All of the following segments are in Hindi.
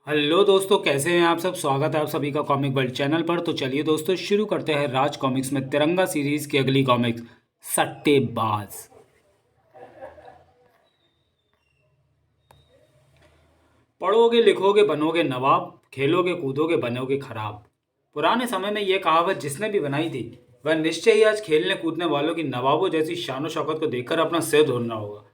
हेलो दोस्तों, कैसे हैं आप सब। स्वागत है आप सभी का कॉमिक वर्ल्ड चैनल पर। तो चलिए दोस्तों, शुरू करते हैं राज कॉमिक्स में तिरंगा सीरीज की अगली कॉमिक्स, सट्टेबाज। पढ़ोगे लिखोगे बनोगे नवाब, खेलोगे कूदोगे बनोगे खराब। पुराने समय में यह कहावत जिसने भी बनाई थी, वह निश्चय ही आज खेलने कूदने वालों की नवाबों जैसी शानो शौकत को देखकर अपना सिर धोना रहा होगा।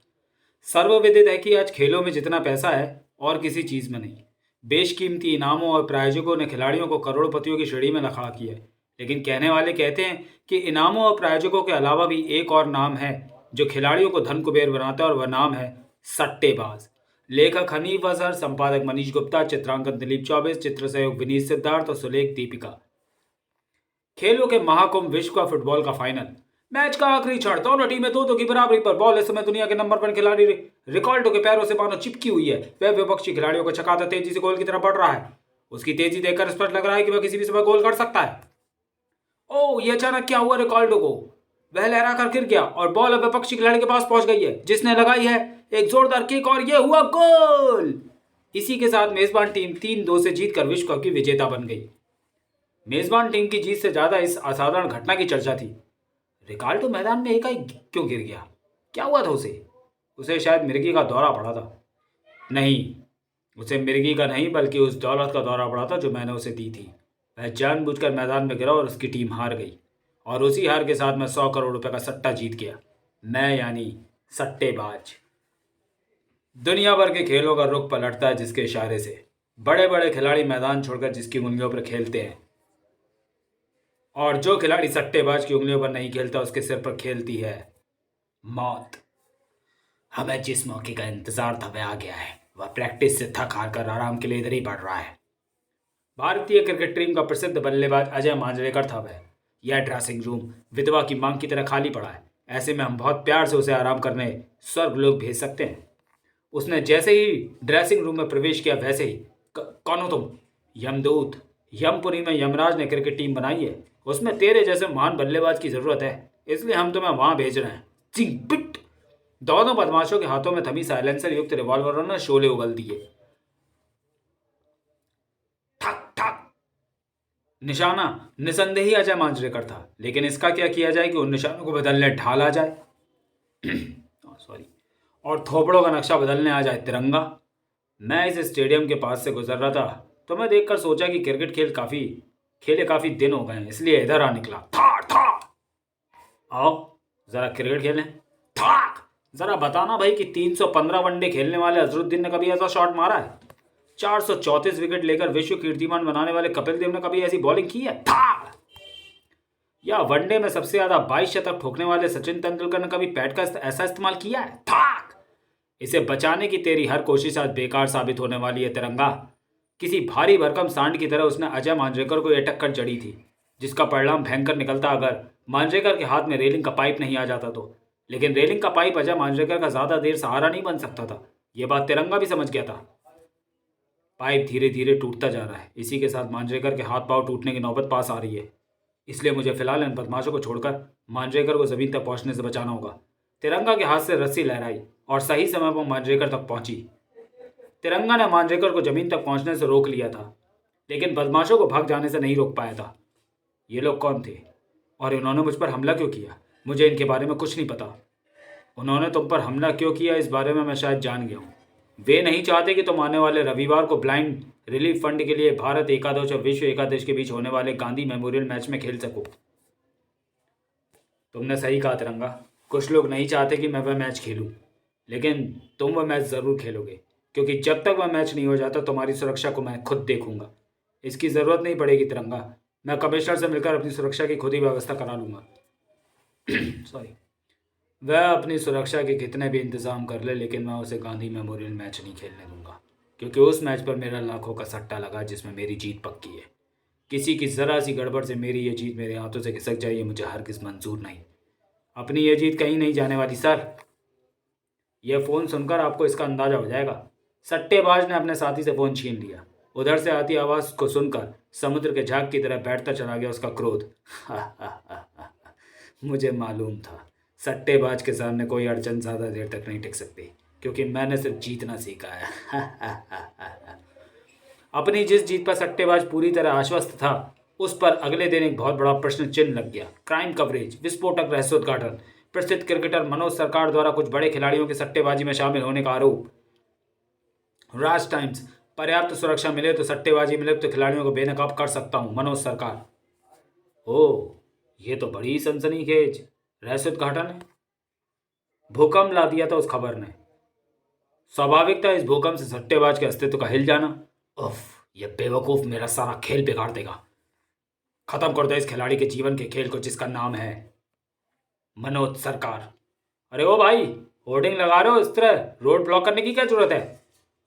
सर्वविदित है कि आज खेलों में जितना पैसा है और किसी चीज में नहीं। बेशकीमती इनामों और प्रायोजकों ने खिलाड़ियों को करोड़पतियों की श्रेणी में खड़ा किया है। लेकिन कहने वाले कहते हैं कि इनामों और प्रायोजकों के अलावा भी एक और नाम है जो खिलाड़ियों को धन कुबेर बनाता है, और वह नाम है सट्टेबाज। लेखक हनीफ अजहर, संपादक मनीष गुप्ता, चित्रांकन दिलीप चौबे, चित्र सहयोग विनीत सिद्धार्थ और सुलेख दीपिका। खेलों के महाकुंभ विश्व का फुटबॉल का फाइनल। मैच का आखिरी क्षण, दोनों टीमें दो की बराबरी पर। बॉल इस समय दुनिया के नंबर 1 खिलाड़ी रिकाल्डो के पैरों से मानो चिपकी हुई है। वह विपक्षी खिलाड़ियों को चकाता तेजी से गोल की तरफ बढ़ रहा है। उसकी तेजी देखकर स्पष्ट लग रहा है कि वह किसी भी समय गोल कर सकता है। ओह, ये अचानक क्या हुआ रिकाल्डो को। वह लहरा कर गिर गया और बॉल अब विपक्षी खिलाड़ी के पास पहुंच गई है, जिसने लगाई है एक जोरदार किक, और यह हुआ गोल। इसी के साथ मेजबान टीम 3-2 से जीतकर विश्व कप की विजेता बन गई। मेजबान टीम की जीत से ज्यादा इस असाधारण घटना की चर्चा थी। रिकाल्डो मैदान में एकाएक क्यों गिर गया? क्या हुआ था उसे? उसे शायद मिर्गी का दौरा पड़ा था। नहीं, उसे मिर्गी का नहीं बल्कि उस दौलत का दौरा पड़ा था जो मैंने उसे दी थी। वह जानबूझकर मैदान में गिरा और उसकी टीम हार गई, और उसी हार के साथ मैं 100 करोड़ रुपए का सट्टा जीत गया। मैं यानी सट्टेबाज। दुनिया भर के खेलों का रुख पलटता है जिसके इशारे से। बड़े बड़े खिलाड़ी मैदान छोड़कर जिसकी उंगलियों पर खेलते हैं, और जो खिलाड़ी सट्टेबाज की उंगलियों पर नहीं खेलता उसके सिर पर खेलती है मौत। हमें जिस मौके का इंतजार था वह आ गया है। वह प्रैक्टिस से थक हार कर आराम के लिए इधर ही बढ़ रहा है। भारतीय क्रिकेट टीम का प्रसिद्ध बल्लेबाज अजय मांजरेकर था वह। यह ड्रेसिंग रूम विधवा की मांग की तरह खाली पड़ा है। ऐसे में हम बहुत प्यार से उसे आराम करने स्वर्गलोक भेज सकते हैं। उसने जैसे ही ड्रेसिंग रूम में प्रवेश किया वैसे ही कौन हो तुम? यमदूत। यमपुरी में यमराज ने क्रिकेट टीम बनाई है। उसमें तेरे जैसे महान बल्लेबाज की जरूरत है, इसलिए हम तुम्हें वहां भेज रहे हैं। चिंग पिट। दोनों बदमाशों के हाथों में थमी साइलेंसर युक्त रिवॉल्वरों ने शोले उगल दिए। ठक ठक। निशाना निसंदेही अजय मांजरेकर था, लेकिन इसका क्या किया जाए कि उन निशानों को बदलने ढाला जाए सॉरी, और थोपड़ों का नक्शा बदलने आ जाए तिरंगा। मैं इस स्टेडियम के पास से गुजर रहा था तो मैं देखकर सोचा कि क्रिकेट खेले काफी दिन हो गए हैं, इसलिए इधर आ निकला। था था। आओ जरा क्रिकेट खेलें। थाक। जरा बताना भाई कि 315 वनडे खेलने वाले अजरुद्दीन ने कभी ऐसा शॉट मारा है? 434 विकेट लेकर विश्व कीर्तिमान बनाने वाले कपिल देव ने कभी ऐसी बॉलिंग की है? था। या वनडे में सबसे ज्यादा 22 शतक ठोकने वाले सचिन तेंदुलकर ने कभी पैट का ऐसा इस्तेमाल किया है? था। इसे बचाने की तेरी हर कोशिश आज बेकार साबित होने वाली है तिरंगा। किसी भारी भरकम सांड की तरह उसने अजय मांजरेकर को यह टक्कर जड़ी थी, जिसका परिणाम भयंकर निकलता अगर मांजरेकर के हाथ में रेलिंग का पाइप नहीं आ जाता तो। लेकिन रेलिंग का पाइप अजय मांजरेकर का ज्यादा देर सहारा नहीं बन सकता था। यह बात तिरंगा भी समझ गया था। पाइप धीरे धीरे टूटता जा रहा है। इसी के साथ मांजरेकर के हाथ पांव टूटने की नौबत पास आ रही है। इसलिए मुझे फिलहाल इन बदमाशों को छोड़कर मांजरेकर को जमीन तक पहुंचने से बचाना होगा। तिरंगा के हाथ से रस्सी लहराई और सही समय पर मांजरेकर तक पहुंची। तिरंगा ने मांजरेकर को जमीन तक पहुंचने से रोक लिया था, लेकिन बदमाशों को भाग जाने से नहीं रोक पाया था। ये लोग कौन थे और इन्होंने मुझ पर हमला क्यों किया? मुझे इनके बारे में कुछ नहीं पता। उन्होंने तुम पर हमला क्यों किया इस बारे में मैं शायद जान गया हूँ। वे नहीं चाहते कि तुम आने वाले रविवार को ब्लाइंड रिलीफ फंड के लिए भारत एकादश और विश्व एकादश के बीच होने वाले गांधी मेमोरियल मैच में खेल सको। तुमने सही कहा तिरंगा। कुछ लोग नहीं चाहते कि मैं वह मैच खेलूं, लेकिन तुम वह मैच ज़रूर खेलोगे, क्योंकि जब तक वह मैच नहीं हो जाता तुम्हारी सुरक्षा को मैं खुद देखूंगा। इसकी ज़रूरत नहीं पड़ेगी तिरंगा। मैं कमिश्नर से मिलकर अपनी सुरक्षा की खुद ही व्यवस्था करा लूंगा। सॉरी। वह अपनी सुरक्षा के कितने भी इंतज़ाम कर ले, लेकिन मैं उसे गांधी मेमोरियल मैच नहीं खेलने दूंगा, क्योंकि उस मैच पर मेरा लाखों का सट्टा लगा जिसमें मेरी जीत पक्की है। किसी की ज़रा सी गड़बड़ से मेरी ये जीत मेरे हाथों से खिसक जाए, ये मुझे हरगिज़ मंजूर नहीं। अपनी ये जीत कहीं नहीं जाने वाली सर। यह फ़ोन सुनकर आपको इसका अंदाजा हो जाएगा। सट्टेबाज ने अपने साथी से फ़ोन छीन लिया। उधर से आती आवाज़ को सुनकर समुद्र के झाग की तरह बैठता चला गया उसका क्रोध। मुझे मालूम था सट्टेबाज के सामने कोई अड़चन ज़्यादा देर तक नहीं टिक सकती, क्योंकि मैंने सिर्फ जीतना सीखा है। अपनी जिस जीत पर सट्टेबाज पूरी तरह आश्वस्त था, उस पर अगले दिन एक बहुत बड़ा प्रश्न चिन्ह लग गया। क्राइम कवरेज, विस्फोटक रहस्योद्घाटन, प्रसिद्ध क्रिकेटर मनोज सरकार द्वारा कुछ बड़े खिलाड़ियों के सट्टेबाजी में शामिल होने का आरोप। राज टाइम्स, पर्याप्त सुरक्षा मिले तो सट्टेबाजी में लिप्त खिलाड़ियों को बेनकाब कर सकता हूं, मनोज सरकार। ओ, ये तो बड़ी सनसनीखेज रहस्योद्घाटन है। भूकंप ला दिया था उस खबर ने। स्वाभाविक था इस भूकंप से सट्टेबाज के अस्तित्व का हिल जाना। उफ, ये बेवकूफ मेरा सारा खेल बिगाड़ देगा। खत्म कर दो इस खिलाड़ी के जीवन के खेल को जिसका नाम है मनोज सरकार। अरे ओ भाई, होर्डिंग लगा रहे हो इस तरह, रोड ब्लॉक करने की क्या जरूरत है?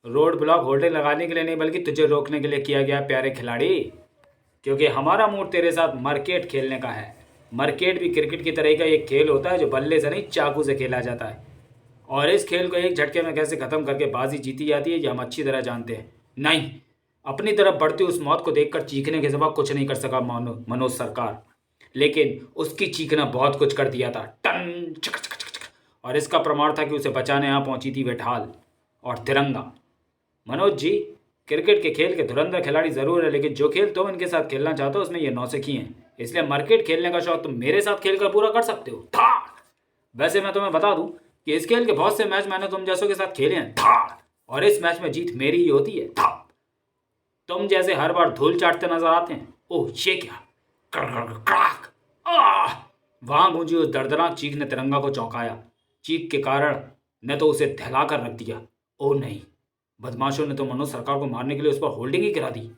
रोड ब्लॉक होर्डिंग लगाने के लिए नहीं बल्कि तुझे रोकने के लिए किया गया प्यारे खिलाड़ी, क्योंकि हमारा मूड तेरे साथ मरकेट खेलने का है। मरकेट भी क्रिकेट की तरह का एक खेल होता है जो बल्ले से नहीं चाकू से खेला जाता है, और इस खेल को एक झटके में कैसे खत्म करके बाजी जीती जाती है ये हम अच्छी तरह जानते हैं। नहीं, अपनी तरफ बढ़ती उस मौत को देखकर चीखने के सिवा कुछ नहीं कर सका मनोज सरकार, लेकिन उसकी चीखना बहुत कुछ कर दिया था। टन चक चक चक चक। और इसका प्रमाण था कि उसे बचाने यहाँ पहुंची थी वे ढाल और तिरंगा। मनोज जी, क्रिकेट के खेल के धुरंधर खिलाड़ी जरूर है, लेकिन जो खेल तुम इनके साथ खेलना चाहते हो उसमें ये नौसिखी हैं, इसलिए मार्केट खेलने का शौक तुम मेरे साथ खेलकर पूरा कर सकते हो। था, वैसे मैं तुम्हें बता दूं कि इस खेल के बहुत से मैच मैंने तुम जैसों के साथ खेले हैं। था, और इस मैच में जीत मेरी ही होती है। था, तुम जैसे हर बार धूल चाटते नजर आते हैं। ओह ये क्या, क्रैक, वहां गूंजी उस दर्दनाक चीख ने तिरंगा को चौंकाया। चीख के कारण ने तो उसे दहला कर रख दिया। ओह नहीं, बदमाशों ने तो मनोज सरकार को मारने के लिए उस पर होल्डिंग ही गिरा दी।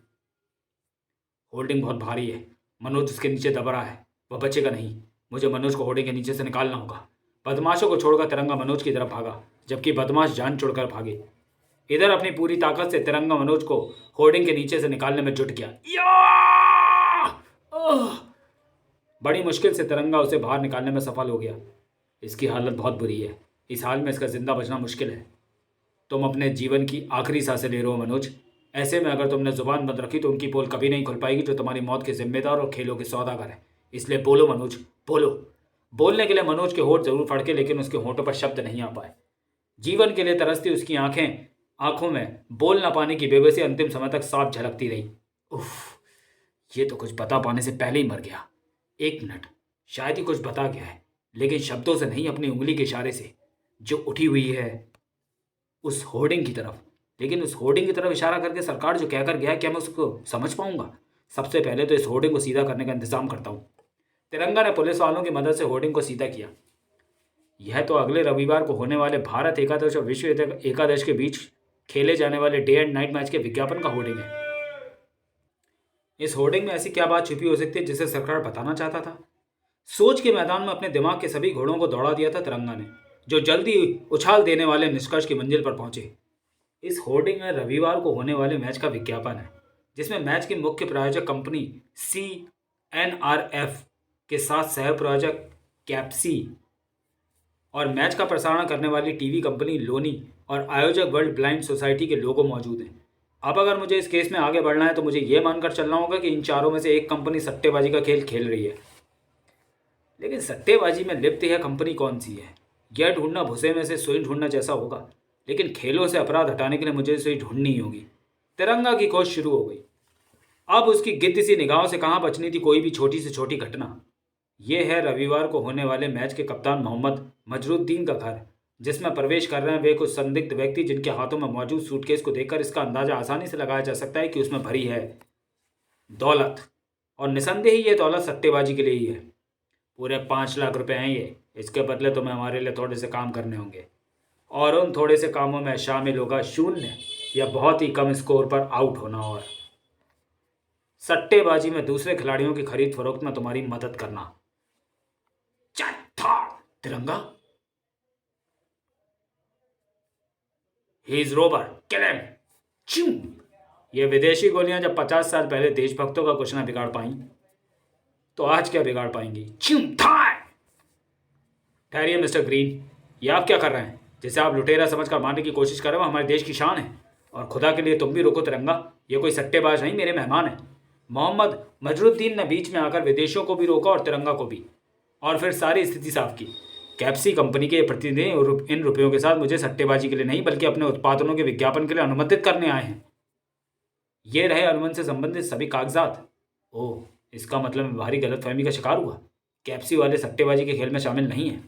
होल्डिंग बहुत भारी है, मनोज उसके नीचे दब रहा है, वह बचेगा नहीं। मुझे मनोज को होल्डिंग के नीचे से निकालना होगा। बदमाशों को छोड़कर तिरंगा मनोज की तरफ भागा, जबकि बदमाश जान छोड़कर भागे। इधर अपनी पूरी ताकत से तिरंगा मनोज को होर्डिंग के नीचे से निकालने में जुट गया। बड़ी मुश्किल से तिरंगा उसे बाहर निकालने में सफल हो गया। इसकी हालत बहुत बुरी है, इस हाल में इसका जिंदा बचना मुश्किल है। तुम अपने जीवन की आखिरी सांसें ले रहे हो मनोज। ऐसे में अगर तुमने जुबान बंद रखी तो उनकी पोल कभी नहीं खुल पाएगी जो तुम्हारी मौत के जिम्मेदार और खेलों के सौदागर है। इसलिए बोलो मनोज, बोलो। बोलने के लिए मनोज के होंठ जरूर फड़के, लेकिन उसके होंठों पर शब्द नहीं आ पाए। जीवन के लिए तरसती उसकी आंखों में बोल ना पाने की बेबसी अंतिम समय तक साफ झलकती रही। उफ, ये तो कुछ बता पाने से पहले ही मर गया। एक मिनट, शायद ही कुछ बता गया है, लेकिन शब्दों से नहीं, अपनी उंगली के इशारे से जो उठी हुई है उस होर्डिंग की तरफ। लेकिन उस होर्डिंग की तरफ इशारा करके सरकार जो कहकर गया है, क्या मैं उसको समझ पाऊंगा? सबसे पहले तो इस होर्डिंग को सीधा करने का इंतजाम करता हूँ। तिरंगा ने पुलिस वालों की मदद से होर्डिंग को सीधा किया। यह तो अगले रविवार को होने वाले भारत एकादश और विश्व एकादश के बीच खेले जाने वाले डे एंड नाइट मैच के विज्ञापन का होर्डिंग है। इस होर्डिंग में ऐसी क्या बात छुपी हो सकती है जिसे सरकार बताना चाहता था? सोच के मैदान में अपने दिमाग के सभी घोड़ों को दौड़ा दिया था तिरंगा ने, जो जल्दी उछाल देने वाले निष्कर्ष की मंजिल पर पहुंचे। इस होर्डिंग में रविवार को होने वाले मैच का विज्ञापन है, जिसमें मैच की मुख्य प्रायोजक कंपनी CNRF के साथ सह प्रायोजक कैप्सी और मैच का प्रसारण करने वाली टीवी कंपनी लोनी और आयोजक वर्ल्ड ब्लाइंड सोसाइटी के लोगो मौजूद हैं। अब अगर मुझे इस केस में आगे बढ़ना है तो मुझे यह मानकर चलना होगा कि इन चारों में से एक कंपनी सट्टेबाजी का खेल खेल रही है। लेकिन सट्टेबाजी में लिप्त यह कंपनी कौन सी है? यह ढूंढना भूसे में से सुई ढूंढना जैसा होगा, लेकिन खेलों से अपराध हटाने के लिए मुझे सुई ढूंढनी ही होगी। तिरंगा की खोज शुरू हो गई। अब उसकी गिद्ध सी निगाहों से कहाँ बचनी थी कोई भी छोटी से छोटी घटना। यह है रविवार को होने वाले मैच के कप्तान मोहम्मद मजरुद्दीन का घर, जिसमें प्रवेश कर रहे हैं वे कुछ संदिग्ध व्यक्ति, जिनके हाथों में मौजूद सूटकेस को देखकर इसका अंदाजा आसानी से लगाया जा सकता है कि उसमें भरी है दौलत, और निसंदेह ही ये दौलत सट्टेबाजी के लिए ही है। पूरे 5 लाख रुपए हैं ये। इसके बदले तुम्हें हमारे लिए थोड़े से काम करने होंगे, और उन थोड़े से कामों में शामिल होगा 0 या बहुत ही कम स्कोर पर आउट होना, और सट्टेबाजी में दूसरे खिलाड़ियों की खरीद फरोख्त में तुम्हारी मदद करना। तिरंगा, he is robber, kill him. चूं। ये विदेशी गोलियां जब 50 साल पहले देशभक्तों का कुछ ना बिगाड़ पाई, तो आज क्या बिगाड़ पाएंगी? चूं थाय। ठहरिए मिस्टर ग्रीन, ये आप क्या कर रहे हैं? जिसे आप लुटेरा समझकर मारने की कोशिश कर रहे हो हमारे देश की शान है, और खुदा के लिए तुम भी रुको तिरंगा, ये कोई सट्टेबाज नहीं, मेरे मेहमान हैं। मोहम्मद मजरुद्दीन ने बीच में आकर विदेशियों को भी रोका और तिरंगा को भी, और फिर सारी स्थिति साफ की। कैप्सी कंपनी के प्रतिनिधि इन रुपयों के साथ मुझे सट्टेबाजी के लिए नहीं बल्कि अपने उत्पादनों के विज्ञापन के लिए अनुमोदित करने आए हैं। ये रहे अनुबंध से संबंधित सभी कागजात। ओह, इसका मतलब मैं भारी गलतफहमी का शिकार हुआ। कैप्सी वाले सट्टेबाजी के खेल में शामिल नहीं है,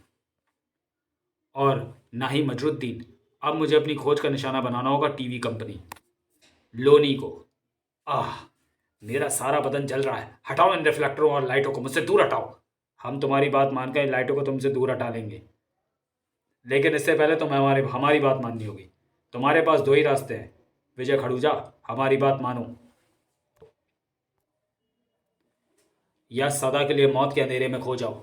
और ना ही मजरुद्दीन। अब मुझे अपनी खोज का निशाना बनाना होगा टीवी कंपनी लोनी को। आह, मेरा सारा बदन जल रहा है। हटाओ इन रिफ्लेक्टरों और लाइटों को, मुझसे दूर हटाओ। हम तुम्हारी बात मानकर इन लाइटों को तुमसे दूर हटा लेंगे, लेकिन इससे पहले तुम्हें हमारी बात माननी होगी। तुम्हारे पास दो ही रास्ते हैं विजय खड़ूजा, हमारी बात मानो या सदा के लिए मौत के अंधेरे में खो जाओ।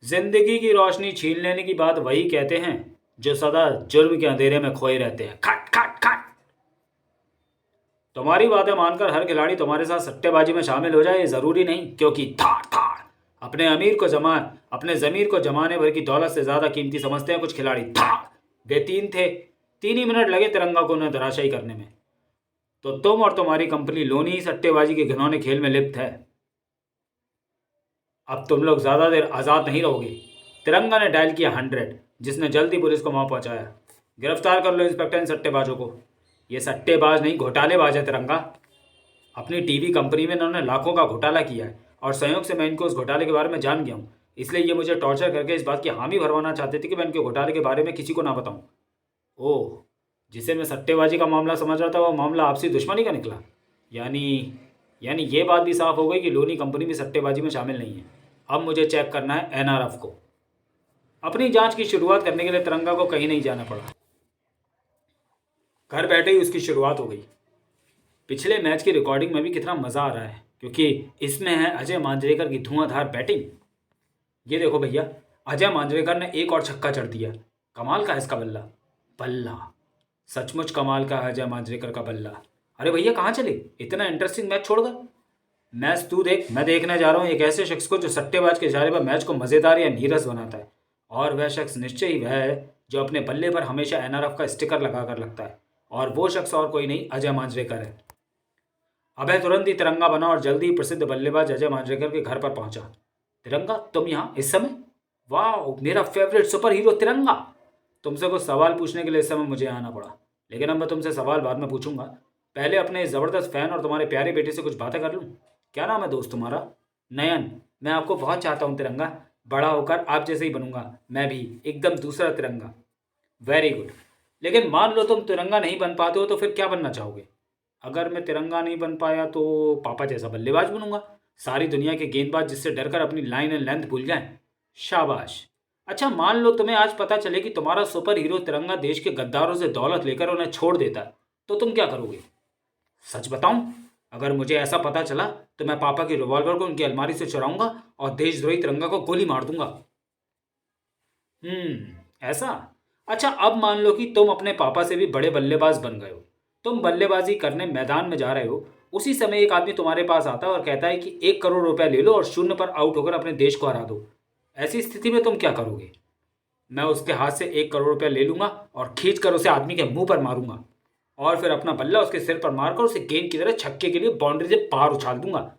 जिंदगी की रोशनी छीन लेने की बात वही कहते हैं जो सदा जुर्म के अंधेरे में खोए रहते हैं। खट खट खट। तुम्हारी बातें मानकर हर खिलाड़ी तुम्हारे साथ सट्टेबाजी में शामिल हो जाए ये जरूरी नहीं, क्योंकि थाड़ थाड़ अपने जमीर को जमाने भर की दौलत से ज्यादा कीमती समझते हैं कुछ खिलाड़ी। थाड़। वे तीन थे, 3 ही मिनट लगे तिरंगा को उन्हें धराशायी करने में। तो तुम और तुम्हारी कंपनी लोनी ही सट्टेबाजी के घिनौने खेल में लिप्त है। अब तुम लोग ज्यादा देर आजाद नहीं रहोगे। तिरंगा ने डायल किया 100, जिसने जल्दी पुलिस को वहां पहुंचाया। गिरफ्तार कर लो इंस्पेक्टर इन सट्टेबाजों को। ये सट्टेबाज नहीं, घोटालेबाज है तिरंगा। अपनी टीवी कंपनी में इन्होंने लाखों का घोटाला किया है, और संयोग से मैं इनको उस घोटाले के बारे में जान गया हूँ। इसलिए ये मुझे टॉर्चर करके इस बात की हामी भरवाना चाहते थे कि मैं इनके घोटाले के बारे में किसी को ना बताऊँ। ओह, जिसे मैं सट्टेबाजी का मामला समझ रहा था वो मामला आपसी दुश्मनी का निकला। यानी यानी ये बात भी साफ हो गई कि लोनी कंपनी भी सट्टेबाजी में शामिल नहीं है। अब मुझे चेक करना है एनआरएफ को। अपनी जांच की शुरुआत करने के लिए तिरंगा को कहीं नहीं जाना पड़ा। घर बैठे ही उसकी शुरुआत हो गई। पिछले मैच की रिकॉर्डिंग में भी कितना मज़ा आ रहा है, क्योंकि इसमें है अजय मांजरेकर की धुआंधार बैटिंग। ये देखो भैया, अजय मांजरेकर ने एक और छक्का जड़ दिया। कमाल का है इसका बल्ला। बल्ला सचमुच कमाल का है अजय मांजरेकर का बल्ला। अरे भैया कहाँ चले, इतना इंटरेस्टिंग मैच छोड़कर? मैच तू देख, मैं देखने जा रहा हूँ एक ऐसे शख्स को जो सट्टेबाज के इशारे पर मैच को मज़ेदार या नीरस बनाता है। और वह शख्स निश्चय ही वह है जो अपने बल्ले पर हमेशा एनआरएफ का स्टिकर लगा कर लगता है, और वो शख्स और कोई नहीं, अजय मांजरेकर है। अभय तुरंत ही तिरंगा बना और जल्दी ही प्रसिद्ध बल्लेबाज अजय मांजरेकर के घर पर पहुंचा। तिरंगा, तुम यहाँ इस समय? वाह, मेरा फेवरेट सुपर हीरो तिरंगा। तुमसे कुछ सवाल पूछने के लिए इस समय मुझे आना पड़ा, लेकिन अब मैं तुमसे सवाल बाद में पूछूंगा। पहले अपने इस ज़बरदस्त फ़ैन और तुम्हारे प्यारे बेटे से कुछ बातें कर लूँ। क्या नाम है दोस्त तुम्हारा? नयन। मैं आपको बहुत चाहता हूँ तिरंगा। बड़ा होकर आप जैसे ही बनूंगा मैं भी, एकदम दूसरा तिरंगा। Very good. लेकिन मान लो तुम तिरंगा नहीं बन पाते हो तो फिर क्या बनना चाहोगे? अगर मैं तिरंगा नहीं बन पाया तो पापा जैसा बल्लेबाज बनूंगा। सारी दुनिया के गेंदबाज जिससे डरकर अपनी लाइन एंड लेंथ भूल जाएं। शाबाश। अच्छा, मान लो तुम्हें आज पता चले कि तुम्हारा सुपर हीरो तिरंगा देश के गद्दारों से दौलत लेकर उन्हें छोड़ देता है, तो तुम क्या करोगे? सच बताऊं, अगर मुझे ऐसा पता चला तो मैं पापा की रिवॉल्वर को उनकी अलमारी से चुराऊंगा और देशद्रोही तिरंगा को गोली मार दूंगा। ऐसा? अच्छा, अब मान लो कि तुम अपने पापा से भी बड़े बल्लेबाज बन गए हो। तुम बल्लेबाजी करने मैदान में जा रहे हो। उसी समय एक आदमी तुम्हारे पास आता है और कहता है कि 1 करोड़ रुपए ले लो और शून्य पर आउट होकर अपने देश को हरा दो। ऐसी स्थिति में तुम क्या करोगे? मैं उसके हाथ से 1 करोड़ रुपया ले लूंगा और खींच कर उसे आदमी के मुंह पर मारूंगा, और फिर अपना बल्ला उसके सिर पर मारकर उसे गेंद की तरह छक्के के लिए बाउंड्री से पार उछाल दूंगा।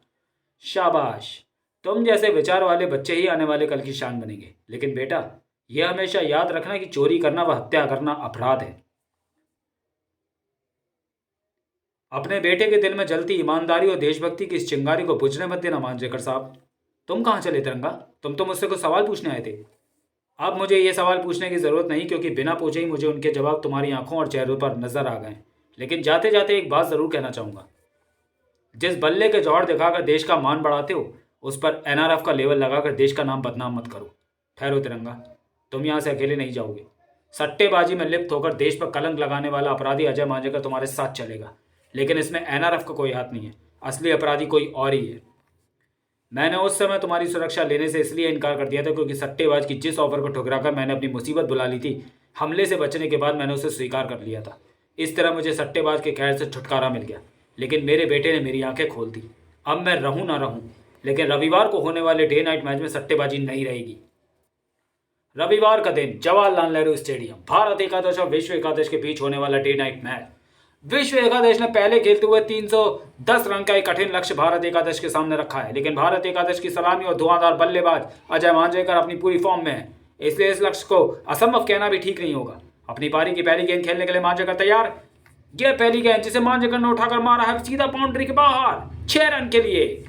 शाबाश। तुम जैसे विचार वाले बच्चे ही आने वाले कल की शान बनेंगे। लेकिन बेटा, यह हमेशा याद रखना कि चोरी करना व हत्या करना अपराध है। अपने बेटे के दिल में जलती ईमानदारी और देशभक्ति की इस चिंगारी को बुझने मत देना मांजरेकर साहब। तुम कहाँ चले तिरंगा? तुम तो मुझसे कुछ सवाल पूछने आए थे। अब मुझे ये सवाल पूछने की ज़रूरत नहीं, क्योंकि बिना पूछे ही मुझे उनके जवाब तुम्हारी आंखों और चेहरों पर नजर आ गए। लेकिन जाते जाते एक बात ज़रूर कहना चाहूँगा। जिस बल्ले के जौहर दिखाकर देश का मान बढ़ाते हो, उस पर एनआरएफ का लेवल लगाकर देश का नाम बदनाम मत करो। ठहरो तिरंगा, तुम यहाँ से अकेले नहीं जाओगे। सट्टेबाजी में लिप्त होकर देश पर कलंक लगाने वाला अपराधी अजय मांजरेकर तुम्हारे साथ चलेगा, लेकिन इसमें एनआरएफ का कोई हाथ नहीं है। असली अपराधी कोई और ही है। मैंने उस समय तुम्हारी सुरक्षा लेने से इसलिए इनकार कर दिया था क्योंकि सट्टेबाज की जिस ऑफर को ठुकराकर मैंने अपनी मुसीबत बुला ली थी, हमले से बचने के बाद मैंने उसे स्वीकार कर लिया था। इस तरह मुझे सट्टेबाज के कहर से छुटकारा मिल गया। लेकिन मेरे बेटे ने मेरी आंखें खोल दी। अब मैं रहूं ना रहूं, लेकिन रविवार को होने वाले डे नाइट मैच में सट्टेबाजी नहीं रहेगी। रविवार का दिन जवाहरलाल नेहरू स्टेडियम, भारत एकादश और विश्व एकादश के बीच होने वाला डे नाइट मैच। विश्व एकादश ने पहले खेलते हुए 310 रन का एक कठिन लक्ष्य भारत एकादश के सामने रखा है, लेकिन भारत एकादश की सलामी और धुआंधार बल्लेबाज अजय मांजरेकर अपनी पूरी फॉर्म में है, इसलिए इस लक्ष्य को असंभव कहना भी ठीक नहीं होगा। अपनी पारी की पहली गेंद खेलने के लिए मांजरेकर तैयार। यह पहली गेंद जिसे मांजरेकर ने उठाकर मारा है सीधा बाउंड्री के बाहर 6 रन के लिए।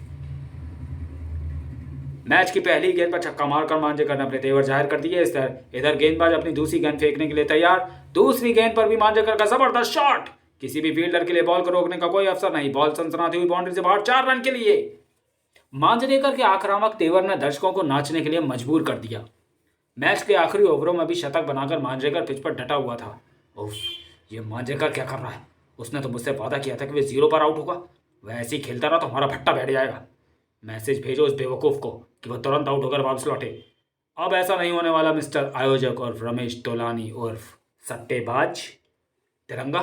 मैच की पहली गेंद पर छक्का मारकर मांजरेकर ने अपने तेवर जाहिर कर दिए। इधर गेंदबाज अपनी दूसरी गेंद फेंकने के लिए तैयार। दूसरी गेंद पर भी मांजरेकर का जबरदस्त शॉट। किसी भी फील्डर के लिए बॉल को रोकने का कोई अवसर नहीं। बॉल सनसनाती हुई बाउंड्री से बाहर 4 रन के लिए। मांजरेकर के आक्रामक तेवर ने दर्शकों को नाचने के लिए मजबूर कर दिया। मैच के आखिरी ओवरों में भी शतक बनाकर मांजरेकर पिच पर डटा हुआ था। उफ, ये मांजरेकर क्या कर रहा है? उसने तो मुझसे वादा किया था कि वह 0 पर आउट होगा। वह ऐसे ही खेलता रहा तो हमारा भट्टा बैठ जाएगा। मैसेज भेजो उस बेवकूफ़ को कि वह तुरंत आउट होकर वापस लौटे। अब ऐसा नहीं होने वाला मिस्टर आयोजक उर्फ रमेश तोलानी उर्फ सट्टेबाज। तिरंगा,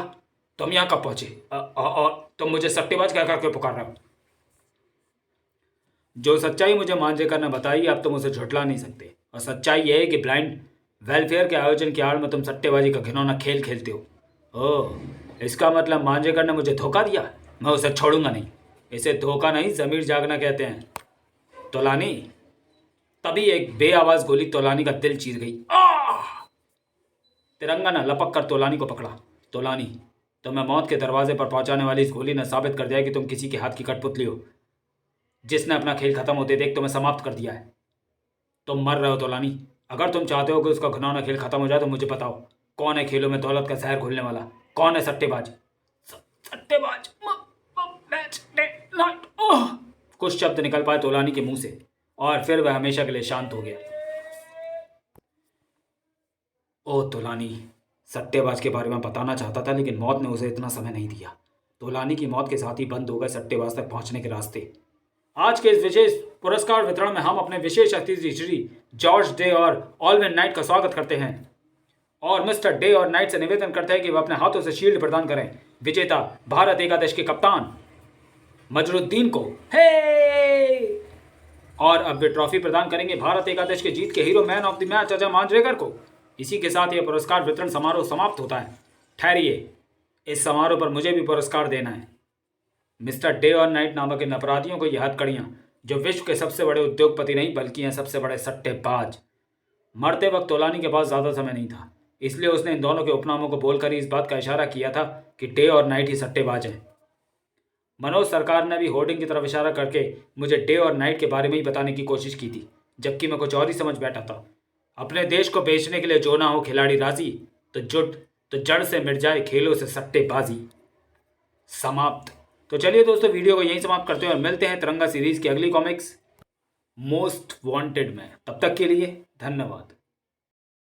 तुम यहाँ कब पहुंचे और तुम मुझे सट्टेबाज क्या करके पुकार रहे हो? जो सच्चाई मुझे मांजरेकर ने बताई अब तुम उसे झुठला नहीं सकते। और सच्चाई यह है कि ब्लाइंड वेलफेयर के आयोजन की आड़ में तुम सट्टेबाजी का घिनौना खेल खेलते हो। ओह, इसका मतलब मांजरेकर ने मुझे धोखा दिया। मैं उसे छोड़ूंगा नहीं। इसे धोखा नहीं, जमीर जागना कहते हैं। तोलानी। तभी एक बेआवाज गोली तोलानी का दिल चीर गई। तिरंगा ने लपक कर तोलानी को पकड़ा। तोलानी, तुम्हें मौत के दरवाजे पर पहुंचाने वाली इस गोली ने साबित कर दिया कि तुम किसी के हाथ की कठपुतली हो, जिसने अपना खेल खत्म होते देख तुम्हें समाप्त कर दिया है। तुम मर रहे हो तोलानी। अगर तुम चाहते हो कि उसका घिनौना खेल खत्म हो जाए तो मुझे बताओ, कौन है खेलों में दौलत का जहर घोलने वाला? कौन है सट्टेबाज? सट्टेबाज। कुछ शब्द निकल पाए तोलानी के मुंह से और फिर वह हमेशा के लिए शांत हो गया। ओह तोलानी, सट्टेबाज के बारे में बताना चाहता था लेकिन मौत ने उसे इतना समय नहीं दिया। तोलानी की मौत के साथ ही बंद हो गए सट्टेबाज तक पहुंचने के रास्ते। आज के इस विशेष पुरस्कार वितरण में हम अपने विशेष अतिथि श्री जॉर्ज डे और ऑलविन नाइट का स्वागत करते हैं और मिस्टर डे और नाइट से निवेदन करते हैं कि वह अपने हाथों से शील्ड प्रदान करें विजेता भारत एकादश के कप्तान मजरुद्दीन को। हे! और अब वे ट्रॉफी प्रदान करेंगे भारत एकादश के जीत के hero man of the match Ajay Manjrekar को। इसी के साथ यह पुरस्कार वितरण समारोह समाप्त होता है। ठहरिए, इस समारोह पर मुझे भी पुरस्कार देना है। मिस्टर डे और नाइट नामक इन अपराधियों को यह हथकड़ियाँ जो विश्व के सबसे बड़े उद्योगपति नहीं बल्कि हैं सबसे बड़े सट्टेबाज। मरते वक्त तोलानी के पास ज़्यादा समय नहीं था, इसलिए उसने इन दोनों के उपनामों को बोलकर ही इस बात का इशारा किया था कि डे और नाइट ही सट्टेबाज हैं। मनोज सरकार ने भी होर्डिंग की तरफ इशारा करके मुझे डे और नाइट के बारे में ही बताने की कोशिश की थी, जबकि मैं कुछ और ही समझ बैठा था। अपने देश को बेचने के लिए जो ना हो खिलाड़ी राजी, तो जड़ से मिट जाए खेलों से सट्टेबाजी। समाप्त। तो चलिए दोस्तों, वीडियो को यहीं समाप्त करते हैं और मिलते हैं तिरंगा सीरीज की अगली कॉमिक्स मोस्ट वांटेड में। तब तक के लिए धन्यवाद।